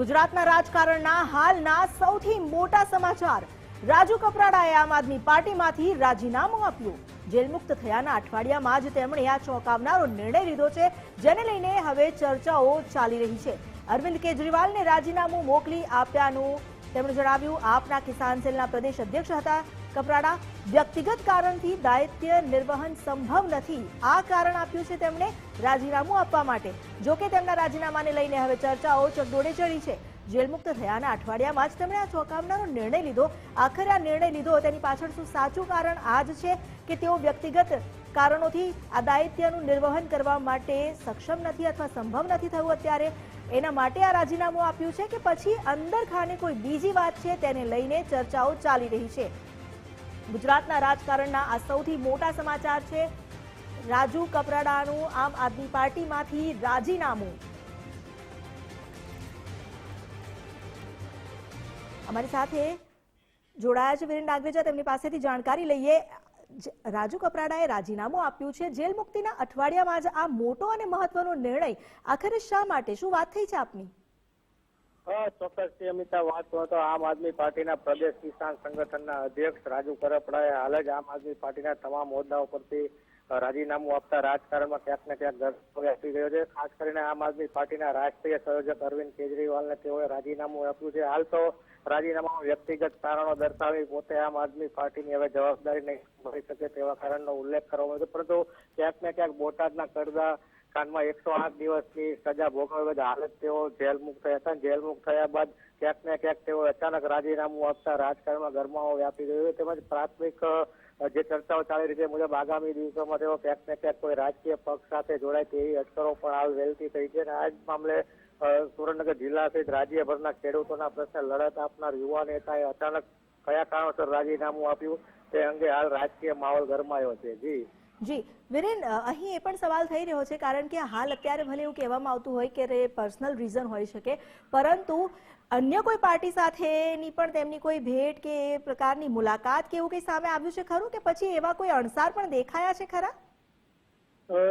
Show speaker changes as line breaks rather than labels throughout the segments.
ગુજરાતના રાજકારણના હાલના સૌથી મોટા સમાચાર। રાજુ કપરાડાએ આમ આદમી પાર્ટીમાંથી રાજીનામું આપ્યું। જેલમુક્ત થયાના અઠવાડિયામાં જ તેમણે આ ચોંકાવનારો નિર્ણય લીધો છે, જેને લઈને હવે ચર્ચાઓ ચાલી રહી છે। અરવિંદ કેજરીવાલને રાજીનામું મોકલી આપ્યાનું તેમણે જણાવ્યું। આપના કિસાન સેલના પ્રદેશ અધ્યક્ષ હતા કપરાડા। વ્યક્તિગત કારણથી દાયિત્વ નિર્વહન સંભવ નથી, આ કારણ આપ્યું છે તેમણે રાજીનામું આપવા માટે। જોકે તેમના રાજીનામાને લઈને હવે ચર્ચાઓ ચકડોળે ચડી છે। જેલમુક્ત થયાના અઠવાડિયામાં જ તેમણે આ ચોંકાવનારો નિર્ણય લીધો। આખરે આ નિર્ણય લીધો તેની પાછળ શું સાચું કારણ આ જ છે કે તેઓ વ્યક્તિગત કારણોથી આ દાયિત્વનું નિર્વહન કરવા માટે સક્ષમ નથી અથવા સંભવ નથી થયું અત્યારે, એના માટે આ રાજીનામું આપ્યું છે કે પછી અંદર ખાને કોઈ બીજી વાત છે, તેને લઈને ચર્ચાઓ ચાલી રહી છે। ગુજરાતના રાજકારણના આ સૌથી મોટા સમાચાર છે। રાજુ કપરાડાનું આમ આદમી પાર્ટીમાંથી રાજીનામું। અમારી સાથે જોડાયા છે વિરેન નાગરેજા, તેમની પાસેથી જાણકારી લઈએ। રાજુ કપરાડાએ રાજીનામું આપ્યું છે જેલ મુક્તિના અઠવાડિયામાં જ આ મોટો અને મહત્વનો નિર્ણય, આખરે શા માટે, શું વાત થઈ છે આપની?
ચોક્કસથી અમિતા, વાત તો આમ આદમી પાર્ટીના પ્રદેશ કિસાન સંગઠનના અધ્યક્ષ રાજુ કપરાડાએ હાલ જ આમ આદમી પાર્ટીના તમામ હોદ્દાઓ પરથી રાજીનામું આપતા રાજકારણમાં ક્યાંક ને ક્યાંક ગરમાવો વ્યાપી ગયો છે। ખાસ કરીને આમ આદમી પાર્ટીના રાષ્ટ્રીય સંયોજક અરવિંદ કેજરીવાલને તેઓએ રાજીનામું આપ્યું છે। હાલ તો રાજીનામામાં વ્યક્તિગત કારણો દર્શાવી પોતે આમ આદમી પાર્ટીની હવે જવાબદારી નહીં મળી શકે તેવા કારણનો ઉલ્લેખ કરવામાં આવ્યો, પરંતુ ક્યાંક ને ક્યાંક બોટાદના કરદા કાંડમાં 108 દિવસની સજા ભોગવ્યા બાદ હાલ જ તેઓ જેલ મુક્ત થયા હતા। જેલ મુક્ત થયા બાદ ક્યાંક ને ક્યાંક તેઓ અચાનક રાજીનામું આપતા રાજકારણમાં ગરમાવો વ્યાપી ગયો છે। તેમજ પ્રાથમિક જે ચર્ચાઓ ચાલી રહી છે મુજબ આગામી દિવસોમાં તેઓ ક્યાંક ને ક્યાંક કોઈ રાજકીય પક્ષ સાથે જોડાય તેવી અટકળો પણ હાલ વહેલતી થઈ છે। અને આ જ મામલે સુરેન્દ્રનગર જિલ્લા સહિત રાજ્યભરના ખેડૂતોના પ્રશ્ને લડત આપનાર યુવા નેતાએ અચાનક કયા કારણોસર રાજીનામું આપ્યું તે અંગે હાલ રાજકીય માહોલ ગરમાયો છે।
જી વિરેન, અહીં એ પણ સવાલ થઈ રહ્યો છે, કારણ કે હાલ અત્યારે ભલે એવું કહેવામાં આવતું હોય કે પર્સનલ રીઝન હોઈ શકે, પરંતુ અન્ય કોઈ પાર્ટી સાથેની પણ તેમની કોઈ ભેટ કે એ પ્રકારની મુલાકાત કે એવું કંઈ સામે આવ્યું છે ખરું, કે પછી એવા કોઈ અણસાર પણ દેખાયા છે ખરા?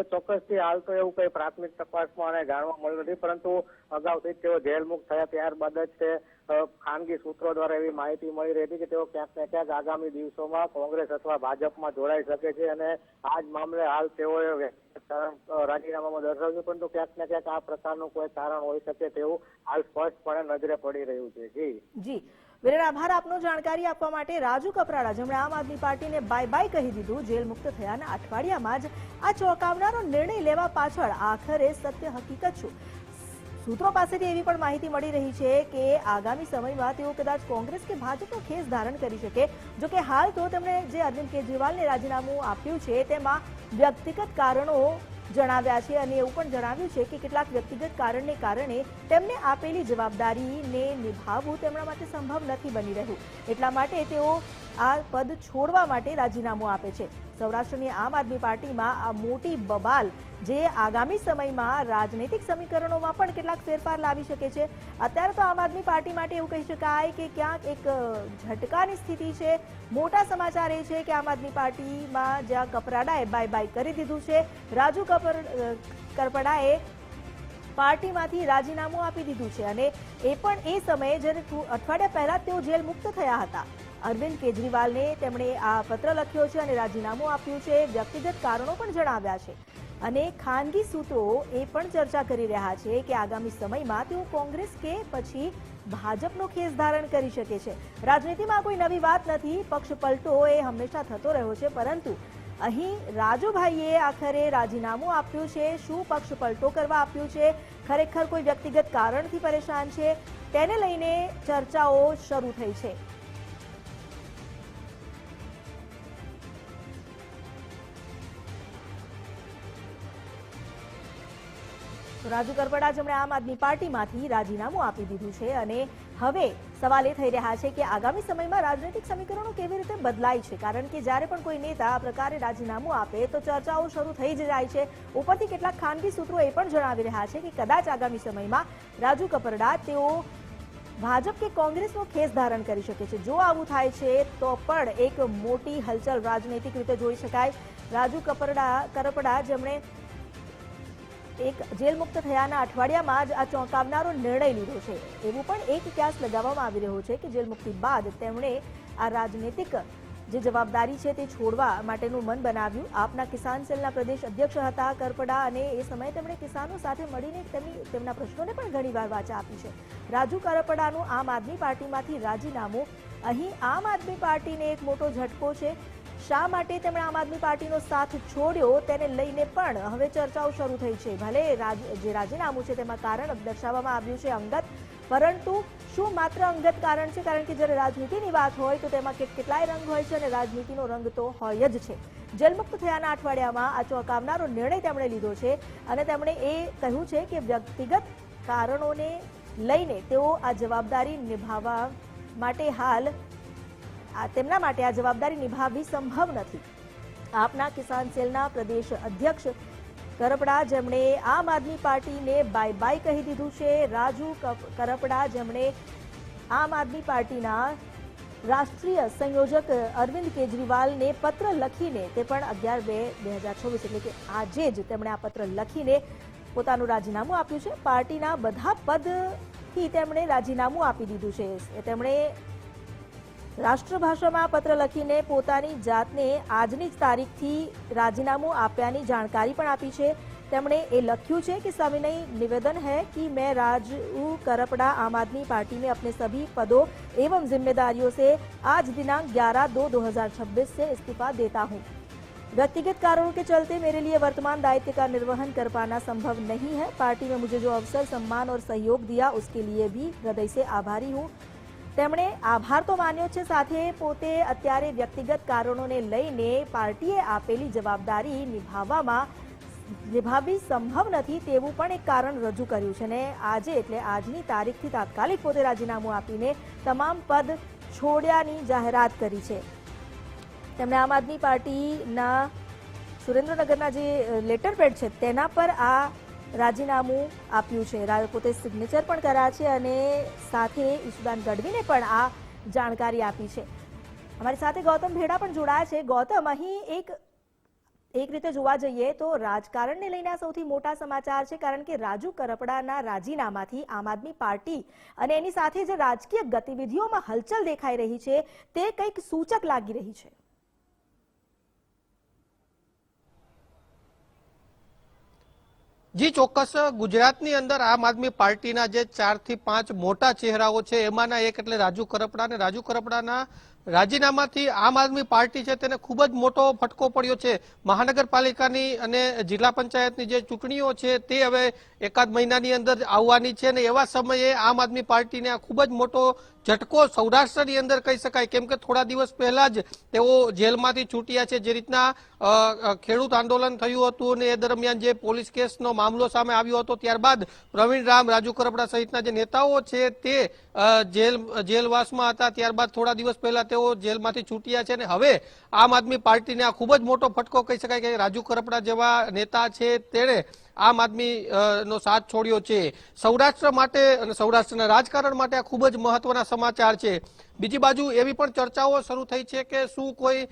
ચોક્કસથી હાલ તો એવું કઈ પ્રાથમિક તપાસમાં અને જાણવા મળ્યું નથી, પરંતુ અગાઉથી તેઓ જેલ મુક્ત થયા ત્યારબાદ જ તે ખાનગી સૂત્રો દ્વારા એવી માહિતી મળી રહી હતી કે તેઓ ક્યાંક ને ક્યાંક આગામી દિવસોમાં કોંગ્રેસ અથવા ભાજપમાં જોડાઈ શકે છે। અને આ જ મામલે હાલ તેઓએ રાજીનામામાં દર્શાવ્યું છે, પરંતુ ક્યાંક ને ક્યાંક આ પ્રકારનું કોઈ કારણ હોઈ શકે તેવું હાલ સ્પષ્ટપણે નજરે પડી રહ્યું છે।
જી વિરેન, આભાર આપનો જાણકારી આપવા માટે। રાજુ કપરાડા, જેમણે આમ આદમી પાર્ટીને બાય બાય કહી દીધું જેલ મુક્ત થયાના અઠવાડિયામાં જ આ ચોંકાવનારો નિર્ણય લેવા પાછળ આખરે સત્ય હકીકત શું? સૂત્રો પાસેથી એવી પણ માહિતી મળી રહી છે કે આગામી સમયમાં તેઓ કદાચ કોંગ્રેસ કે ભાજપનો ખેસ ધારણ કરી શકે। જોકે હાલ તો તેમણે જે અરવિંદ કેજરીવાલને રાજીનામું આપ્યું છે તેમાં વ્યક્તિગત કારણો જણાવ્યા છે, અને એવું પણ જણાવ્યું છે કે કેટલાક વ્યક્તિગત કારણને કારણે તેમને આપેલી જવાબદારીને નિભાવવું તેમના માટે સંભવ નથી બની રહ્યું, એટલા માટે તેઓ આ પદ છોડવા માટે રાજીનામું આપે છે। સૌરાષ્ટ્રની આમ આદમી પાર્ટીમાં આ મોટી બબાલ જે આગામી સમયમાં રાજનૈતિક સમીકરણોમાં પણ કેટલાક ફેરફાર લાવી શકે છે। અત્યારે તો આમ આદમી પાર્ટી માટે એવું કહી શકાય કે ક્યાંક એક ઝટકાની સ્થિતિ છે। મોટા સમાચાર એ છે કે આમ આદમી પાર્ટીમાં જ્યાં કપરાડાએ બાય બાય કરી દીધું છે, રાજુ કપરાડાએ પાર્ટીમાંથી રાજીનામું આપી દીધું છે, અને એ પણ એ સમયે જ્યારે અઠવાડિયા પહેલા તેઓ જેલ મુક્ત થયા હતા। અરવિંદ કેજરીવાલને તેમણે આ પત્ર લખ્યો છે અને રાજીનામું આપ્યું છે। વ્યક્તિગત કારણો પણ જણાવ્યા છે, અને ખાનગી સૂત્રો એ પણ ચર્ચા કરી રહ્યા છે કે આગામી સમયમાં તેઓ કોંગ્રેસ કે પછી ભાજપનો ખેસ ધારણ કરી શકે છે। રાજનીતિમાં કોઈ નવી વાત નથી, પક્ષ પલટો એ હંમેશા થતો રહ્યો છે, પરંતુ અહીં રાજુભાઈએ આખરે રાજીનામું આપ્યું છે। શું પક્ષ પલટો કરવા આપ્યું છે, ખરેખર કોઈ વ્યક્તિગત કારણથી પરેશાન છે, તેને લઈને ચર્ચાઓ શરૂ થઈ છે। રાજુ કપરાડા, જેમણે આમ આદમી પાર્ટીમાંથી રાજીનામું આપી દીધું છે, અને હવે સવાલ એ થઈ રહ્યા છે કે આગામી સમયમાં રાજનૈતિક સમીકરણો કેવી રીતે બદલાય છે, કારણ કે જ્યારે પણ કોઈ નેતા આ પ્રકારે રાજીનામું આપે તો ચર્ચાઓ શરૂ થઈ જ જાય છે। ઉપરથી કેટલાક ખાનગી સૂત્રો એ પણ જણાવી રહ્યા છે કે કદાચ આગામી સમયમાં રાજુ કપરાડા તેઓ ભાજપ કે કોંગ્રેસનો ખેસ ધારણ કરી શકે છે। જો આવું થાય છે તો પણ એક મોટી હલચલ રાજનૈતિક રીતે જોઈ શકાય। રાજુ કપરાડા જેમણે એક જેલ મુક્ત થયાના અઠવાડિયામાં જ આ ચોંકાવનારો નિર્ણય લીધો છે એવું પણ એક ક્યાસ લગાવવામાં આવી રહ્યો છે કે જેલ મુક્તિ બાદ તેમણે આ રાજનૈતિક જે જવાબદારી છે તે છોડવા માટેનું મન બનાવ્યું. આપના કિસાન સેલના પ્રદેશ અધ્યક્ષ હતા કરપડા અને એ સમયે તેમણે કિસાનો સાથે મળીને તેમના પ્રશ્નોને પણ ઘણીવાર વાચા આપી છે. રાજુ કરપડાનું આમ આદમી પાર્ટીમાંથી રાજીનામું. અહીં આમ આદમી પાર્ટીને એક મોટો ઝટકો છે. શા માટે તેમણે આમ આદમી પાર્ટીનો સાથ છોડ્યો તેને લઈને પણ હવે ચર્ચાઓ શરૂ થઈ છે. ભલે જે રાજીનામું છે તેમાં કારણ દર્શાવવામાં આવ્યું છે અંગત, પરંતુ શું માત્ર અંગત કારણ છે? કારણ કે જ્યારે રાજનીતિની વાત હોય તો તેમાં કેટલાય રંગ હોય છે અને રાજનીતિનો રંગ તો હોય જ છે. જેલમુક્ત થયાના અઠવાડિયામાં આ ચોંકાવનારો નિર્ણય તેમણે લીધો છે અને તેમણે એ કહ્યું છે કે વ્યક્તિગત કારણોને લઈને તેઓ આ જવાબદારી નિભાવવા માટે તેમના માટે આ જવાબદારી નિભાવવી સંભવ નથી. આપના કિસાન સેલના પ્રદેશ અધ્યક્ષ કરપડા જેમણે આમ આદમી પાર્ટીને બાય બાય કહી દીધું છે. રાજુ કરપડા જેમણે આમ આદમી પાર્ટીના રાષ્ટ્રીય સંયોજક અરવિંદ કેજરીવાલને પત્ર લખીને તે પણ 11/2/2024 એટલે કે આજે જ તેમણે આ પત્ર લખીને પોતાનું રાજીનામું આપ્યું છે. પાર્ટીના બધા પદથી તેમણે રાજીનામું આપી દીધું છે. તેમણે રાષ્ટ્રભાષામાં પત્ર લખીને પોતાની જાતને આજની જ તારીખથી રાજીનામું આપ્યાની જાણકારી પણ આપી છે. તેમણે એ લખ્યું છે કે सविनय निवेदन है कि मैं राजू करपड़ा आम आदमी पार्टी में अपने सभी पदों एवं जिम्मेदारियों से आज दिनांक 11/2/2026 से इस्तीफा देता हूं. व्यक्तिगत कारणों के चलते मेरे लिए वर्तमान दायित्व का निर्वहन कर पाना संभव नहीं है. पार्टी में मुझे जो अवसर, सम्मान और सहयोग दिया उसके लिए भी हृदय से आभारी हूं. તેમણે આભાર તો માન્યો છે, સાથે પોતે અત્યારે વ્યક્તિગત કારણોને લઈને પાર્ટીએ આપેલી જવાબદારી નિભાવવી સંભવ નથી તેવું પણ એક કારણ રજૂ કર્યું છે. અને આજે એટલે આજની તારીખથી તાત્કાલિક પોતે રાજીનામું આપીને તમામ પદ છોડ્યાની જાહેરાત કરી છે. તેમણે આમ આદમી પાર્ટીના સુરેન્દ્રનગરના જે લેટર પેડ છે તેના પર આ રાજીનામું આપ્યું છે. પોતે સિગ્નેચર પણ કર્યા છે અને સાથે ઈશુદાન ગઢવીને પણ આ જાણકારી આપી છે. અમારી સાથે ગૌતમ ભેડા પણ જોડાયા છે. ગૌતમ, અહીં એક રીતે જોવા જઈએ તો રાજકારણને લઈને આ સૌથી મોટા સમાચાર છે, કારણ કે રાજુ કરપડાના રાજીનામાથી આમ આદમી પાર્ટી અને એની સાથે જે રાજકીય ગતિવિધિઓમાં હલચલ દેખાઈ રહી છે તે કંઈક સૂચક લાગી રહી છે.
જી ચોક્કસ, ગુજરાતની અંદર આમ આદમી પાર્ટીના જે 4 થી 5 મોટા ચહેરાઓ છે એમાંના એક એટલે રાજુ કરપડા, અને રાજુ કરપડાના રાજીનામાથી આમ આદમી પાર્ટી છે તેને ખૂબ જ મોટો ફટકો પડ્યો છે. મહાનગરપાલિકાની અને જિલ્લા પંચાયતની જે ચૂંટણીઓ છે તે હવે એકાદ મહિનાની અંદર આવવાની છે અને એવા સમયે આમ આદમી પાર્ટીને આ ખૂબ જ મોટો ઝટકો સૌરાષ્ટ્રની અંદર કહી શકાય, કેમ કે થોડા દિવસ પહેલા જ તેઓ જેલમાંથી છૂટ્યા છે. જે રીતના ખેડૂત આંદોલન થયું હતું અને એ દરમિયાન જે પોલીસ કેસનો મામલો સામે આવ્યો હતો, ત્યારબાદ પ્રવીણ રામ, રાજુ કરપડા સહિતના જે નેતાઓ છે તે જેલવાસમાં હતા. ત્યારબાદ થોડા દિવસ પહેલા તેઓ જેલમાંથી છૂટ્યા છે અને હવે આમ આદમી પાર્ટીને આ ખૂબ જ મોટો ફટકો કહી શકાય કે રાજુ કરપડા જેવા નેતા છે તેણે આમ આદમી નો સાથ છોડ્યો છે. સૌરાષ્ટ્ર માટે અને સૌરાષ્ટ્રના રાજકારણ માટે આ ખૂબ જ મહત્વના સમાચાર છે. બીજી બાજુ એવી પણ ચર્ચાઓ શરૂ થઈ છે કે શું કોઈ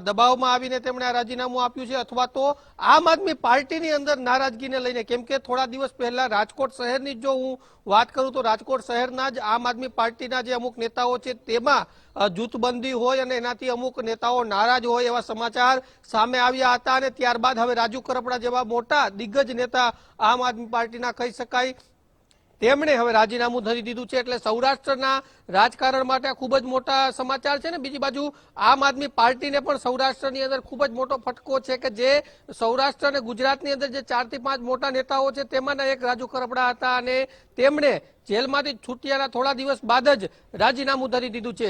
દબાવમાં આવીને તેમણે આ રાજીનામું આપ્યું છે અથવા તો આમ આદમી પાર્ટીની અંદર નારાજગીને લઈને, કેમ કે થોડા દિવસ પહેલા રાજકોટ શહેરની જો હું વાત કરું તો રાજકોટ શહેરના જ આમ આદમી પાર્ટીના જે અમુક નેતાઓ છે તેમાં જૂથબંધી હોય અને એનાથી અમુક નેતાઓ નારાજ હોય એવા સમાચાર સામે આવ્યા હતા. અને ત્યારબાદ હવે રાજુ કરપડા જેવા મોટા દિગ્ગજ નેતા આમ આદમી પાર્ટીના કહી શકાય તેમણે હવે રાજીનામું ધરી દીધું છે. એટલે સૌરાષ્ટ્રના રાજકારણ માટે ખૂબ જ મોટા સમાચાર છે. ને બીજી બાજુ આમ આદમી પાર્ટીને પણ સૌરાષ્ટ્રની અંદર ખૂબ જ મોટો ફટકો છે કે જે સૌરાષ્ટ્ર અને ગુજરાતની અંદર જે 4 થી 5 મોટા નેતાઓ છે તેમાંના એક રાજુ કરપડા હતા અને તેમણે જેલમાંથી છૂટ્યાના થોડા દિવસ બાદ જ રાજીનામું ધરી દીધું છે.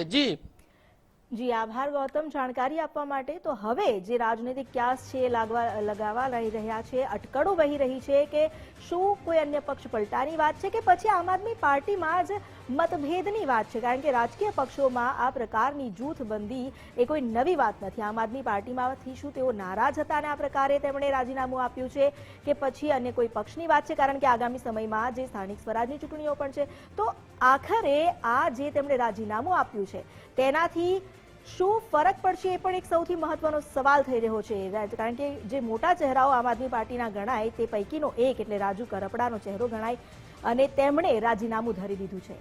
જી આભાર ગૌતમ જાણકારી આપવા માટે. તો હવે જે રાજનૈતિક ક્યાસ છે લગાવવા લઈ રહ્યા છે, અટકળો વહી રહી છે કે શું કોઈ અન્ય પક્ષ પલટાની વાત છે કે પછી આમ આદમી પાર્ટીમાં જ મતભેદની વાત છે, કારણ કે રાજકીય પક્ષોમાં આ પ્રકારની જૂથબંધી એ કોઈ નવી વાત નથી. આમ આદમી પાર્ટીમાંથી શું તેઓ નારાજ હતા અને આ પ્રકારે તેમણે રાજીનામું આપ્યું છે કે પછી અન્ય કોઈ પક્ષની વાત છે, કારણ કે આગામી સમયમાં જે સ્થાનિક સ્વરાજની ચૂંટણીઓ પણ છે. તો આખરે આ જે તેમણે રાજીનામું આપ્યું છે તેનાથી શું ફરક પડશે એ પણ એક સૌથી મહત્વનો સવાલ થઈ રહ્યો છે, કારણ કે જે મોટા ચહેરાઓ આમ આદમી પાર્ટીના ગણાય તે પૈકીનો એક એટલે રાજુ કરપડાનો ચહેરો ગણાય અને તેમણે રાજીનામું ધરી દીધું છે.